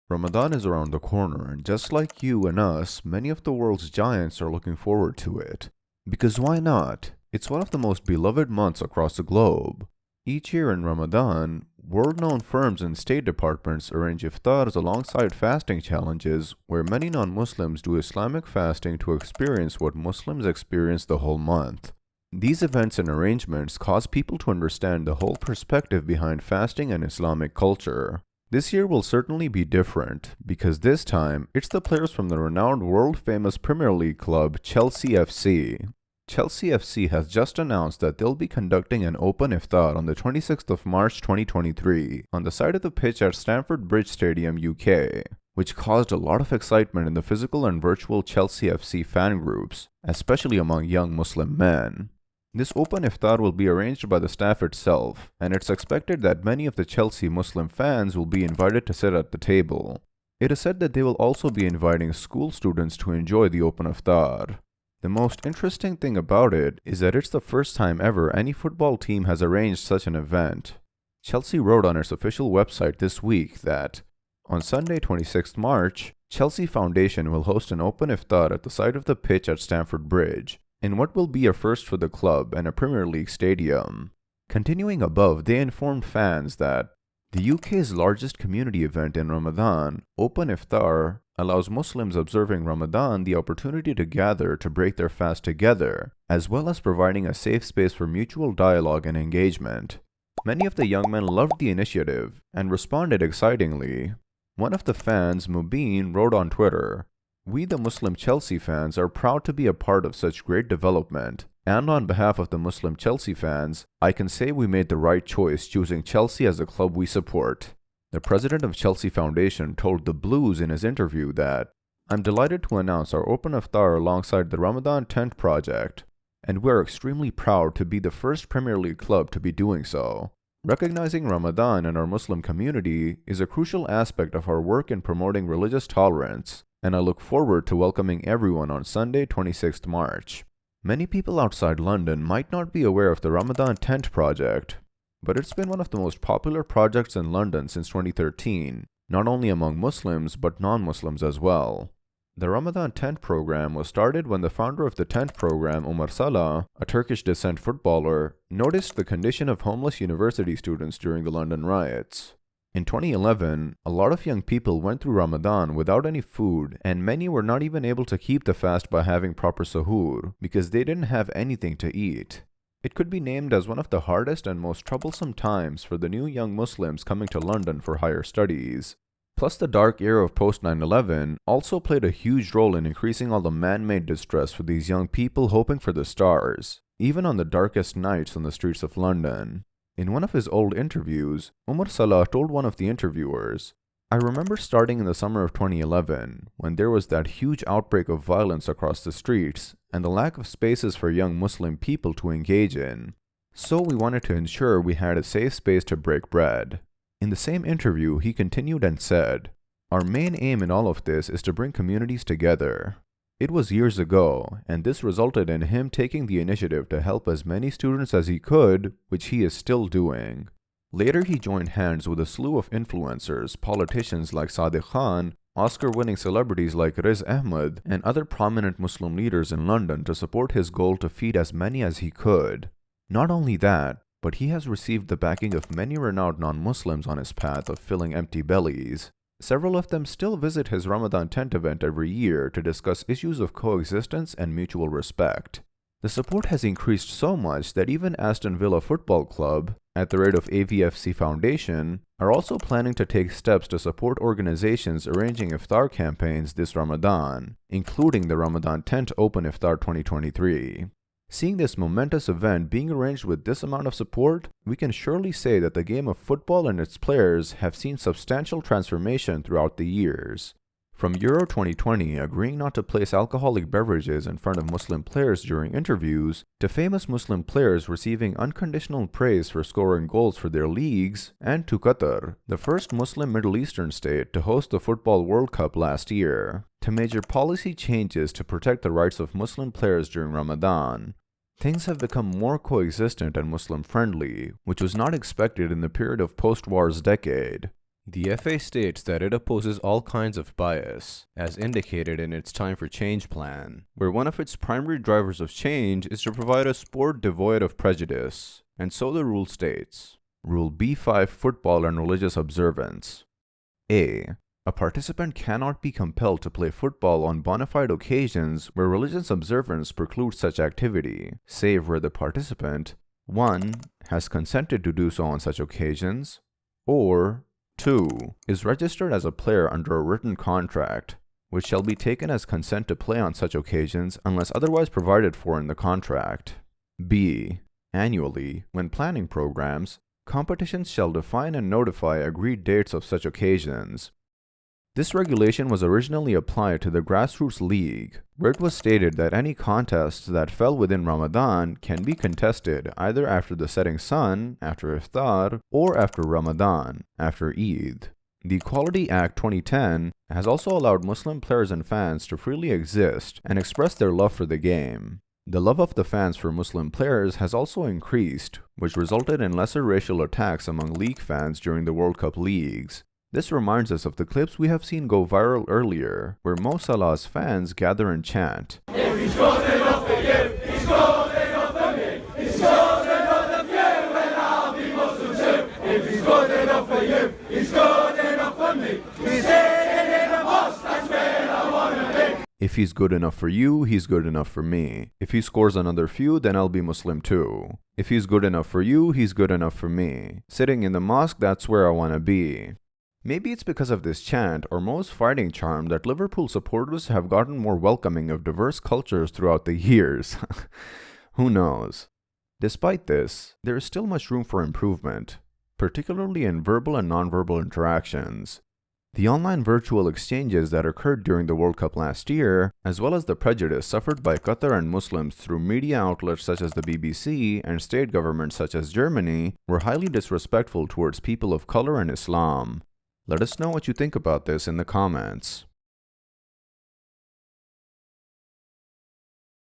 Ramadan is around the corner, and just like you and us, many of the world's giants are looking forward to it. Because why not? It's one of the most beloved months across the globe. Each year in Ramadan, world-known firms and state departments arrange iftars alongside fasting challenges where many non-Muslims do Islamic fasting to experience what Muslims experience the whole month. These events and arrangements cause people to understand the whole perspective behind fasting and Islamic culture. This year will certainly be different, because this time, it's the players from the renowned world-famous Premier League club Chelsea FC. Chelsea FC has just announced that they'll be conducting an open iftar on the 26th of March 2023 on the side of the pitch at Stamford Bridge Stadium, UK, which caused a lot of excitement in the physical and virtual Chelsea FC fan groups, especially among young Muslim men. This open iftar will be arranged by the staff itself, and it's expected that many of the Chelsea Muslim fans will be invited to sit at the table. It is said that they will also be inviting school students to enjoy the open iftar. The most interesting thing about it is that it's the first time ever any football team has arranged such an event. Chelsea wrote on its official website this week that, on Sunday 26th March, Chelsea Foundation will host an open iftar at the side of the pitch at Stamford Bridge, in what will be a first for the club and a Premier League stadium. Continuing above, they informed fans that the UK's largest community event in Ramadan, Open Iftar, allows Muslims observing Ramadan the opportunity to gather to break their fast together, as well as providing a safe space for mutual dialogue and engagement. Many of the young men loved the initiative and responded excitingly. One of the fans, Mubin, wrote on Twitter, "We the Muslim Chelsea fans are proud to be a part of such great development, and on behalf of the Muslim Chelsea fans, I can say we made the right choice choosing Chelsea as a club we support." The president of Chelsea Foundation told The Blues in his interview that, "I'm delighted to announce our open iftar alongside the Ramadan Tent Project, and we're extremely proud to be the first Premier League club to be doing so. Recognizing Ramadan in our Muslim community is a crucial aspect of our work in promoting religious tolerance, and I look forward to welcoming everyone on Sunday 26th March. Many people outside London might not be aware of the Ramadan Tent Project, but it's been one of the most popular projects in London since 2013, not only among Muslims but non-Muslims as well. The Ramadan Tent program was started when the founder of the tent program, Umar Salah, a Turkish descent footballer, noticed the condition of homeless university students during the London riots. In 2011, a lot of young people went through Ramadan without any food, and many were not even able to keep the fast by having proper suhoor because they didn't have anything to eat. It could be named as one of the hardest and most troublesome times for the new young Muslims coming to London for higher studies. Plus, the dark era of post-9/11 also played a huge role in increasing all the man-made distress for these young people hoping for the stars, even on the darkest nights on the streets of London. In one of his old interviews, Umar Salah told one of the interviewers, "I remember starting in the summer of 2011, when there was that huge outbreak of violence across the streets, and the lack of spaces for young Muslim people to engage in. So we wanted to ensure we had a safe space to break bread." In the same interview, he continued and said, "Our main aim in all of this is to bring communities together." It was years ago, and this resulted in him taking the initiative to help as many students as he could, which he is still doing. Later, he joined hands with a slew of influencers, politicians like Sadiq Khan, Oscar-winning celebrities like Riz Ahmed, and other prominent Muslim leaders in London to support his goal to feed as many as he could. Not only that, but he has received the backing of many renowned non-Muslims on his path of filling empty bellies. Several of them still visit his Ramadan tent event every year to discuss issues of coexistence and mutual respect. The support has increased so much that even Aston Villa Football Club, at the rate of AVFC Foundation, are also planning to take steps to support organizations arranging iftar campaigns this Ramadan, including the Ramadan Tent Open Iftar 2023. Seeing this momentous event being arranged with this amount of support, we can surely say that the game of football and its players have seen substantial transformation throughout the years. From Euro 2020 agreeing not to place alcoholic beverages in front of Muslim players during interviews, to famous Muslim players receiving unconditional praise for scoring goals for their leagues, and to Qatar, the first Muslim Middle Eastern state to host the Football World Cup last year, to major policy changes to protect the rights of Muslim players during Ramadan. Things have become more coexistent and Muslim-friendly, which was not expected in the period of post-war's decade. The FA states that it opposes all kinds of bias, as indicated in its Time for Change plan, where one of its primary drivers of change is to provide a sport devoid of prejudice. And so the rule states. Rule B5, Football and Religious Observance. A. A participant cannot be compelled to play football on bona fide occasions where religious observance precludes such activity, save where the participant 1. Has consented to do so on such occasions, or 2. Is registered as a player under a written contract, which shall be taken as consent to play on such occasions unless otherwise provided for in the contract. B. Annually, when planning programs, competitions shall define and notify agreed dates of such occasions. This regulation was originally applied to the grassroots league, where it was stated that any contests that fell within Ramadan can be contested either after the setting sun, after Iftar, or after Ramadan, after Eid. The Equality Act 2010 has also allowed Muslim players and fans to freely exist and express their love for the game. The love of the fans for Muslim players has also increased, which resulted in lesser racial attacks among league fans during the World Cup leagues. This reminds us of the clips we have seen go viral earlier, where Mo Salah's fans gather and chant, "If he's good enough for you, he's good enough for me. He's good enough for you, and I'll be Muslim too. If he's good enough for you, he's good enough for me. He's in the mosque, that's where I wanna be. If he's good enough for you, he's good enough for me. If he scores another few, then I'll be Muslim too. If he's good enough for you, he's good enough for me. Sitting in the mosque, that's where I wanna be." Maybe it's because of this chant or Mo's fighting charm that Liverpool supporters have gotten more welcoming of diverse cultures throughout the years. Who knows? Despite this, there is still much room for improvement, particularly in verbal and nonverbal interactions. The online virtual exchanges that occurred during the World Cup last year, as well as the prejudice suffered by Qatar and Muslims through media outlets such as the BBC and state governments such as Germany, were highly disrespectful towards people of color and Islam. Let us know what you think about this in the comments.